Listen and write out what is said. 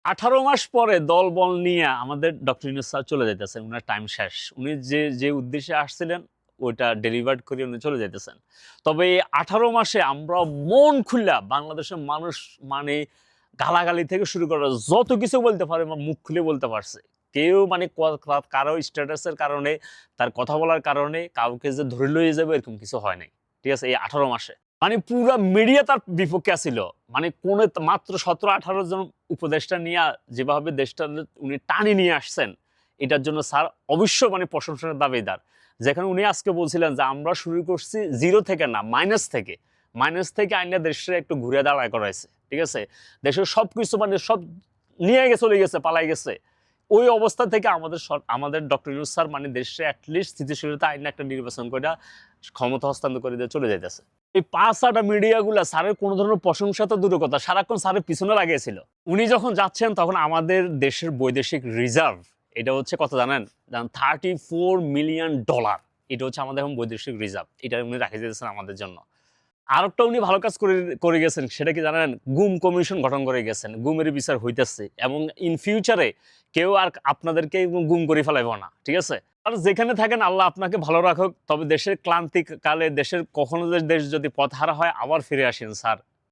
18 মাস পরে দলবল নিয়ে আমাদের ডক্টর ইউনূস স্যার চলে যাইতেছেন, উনার টাইম শেষ। উনি যে উদ্দেশ্যে আসছিলেন ওইটা ডেলিভার্ড করে উনি চলে যাইতেছেন। তবে এই 18 মাসে আমরা মন খুইলা বাংলাদেশের মানুষ মানে গালাগালি থেকে শুরু করে যত কিছু বলতে পারে আমরা মুখ খুলে বলতে পারছি। কেউ মানে কারো স্ট্যাটাসের কারণে, তার কথা বলার কারণে কাউকে যে ধরে লইয়ে যাবে এরকম কিছু হয় নাই। ঠিক আছে? এই 18 মাসে। মানে পুরা মিডিয়া তার বিপক্ষে আছিল। মানে কোন মাত্র 17-18 জন উপদেষ্টা নিয়ে যেভাবে দেশটা উনি টানি নিয়ে আসছেন, এটার জন্য স্যার অবশ্য মানে প্রশংসার দাবিদার। যেখানে উনি আজকে বলছিলেন যে আমরা শুরু করছি জিরো থেকে না, মাইনাস থেকে আইনা দেশে একটু ঘুরে দাঁড়ায় করাইছে। ঠিক আছে? দেশের সবকিছু মানে সব নিয়ে চলে গেছে, পালাই গেছে। ওই অবস্থা থেকে আমাদের ডক্টর ইউনূস স্যার মানে দেশে অ্যাটলিস্ট স্থিতিশীলতা আইনে একটা নির্বাচন করে ক্ষমতা হস্তান্তর করে দিয়ে চলে যাইতেছে। এই 5-6টা মিডিয়াগুলা স্যারের কোনো ধরনের প্রশংসা তো দূরের কথা, সারাক্ষণ স্যারের পিছনে লাগিয়েছিল। উনি যখন যাচ্ছেন তখন আমাদের দেশের বৈদেশিক রিজার্ভ এটা হচ্ছে কত জানেন? 34 মিলিয়ন ডলার। এটা হচ্ছে আমাদের এখন বৈদেশিক রিজার্ভ। এটা উনি রেখে দিয়েছেন আমাদের জন্য। আরেকটা উনি ভালো কাজ করে গেছেন, সেটা কি জানেন? গুম কমিশন গঠন করে গেছেন। গুমের বিচার হইতেছে এবং ইন ফিউচারে কেউ আর আপনাদেরকে গুম করে ফেলাইব না। ঠিক আছে? আর যেখানে থাকেন আল্লাহ আপনাকে ভালো রাখুক। তবে দেশের ক্লান্তি কালে দেশের কখনো দেশ যদি পথহারা হয় আবার ফিরে আসেন স্যার।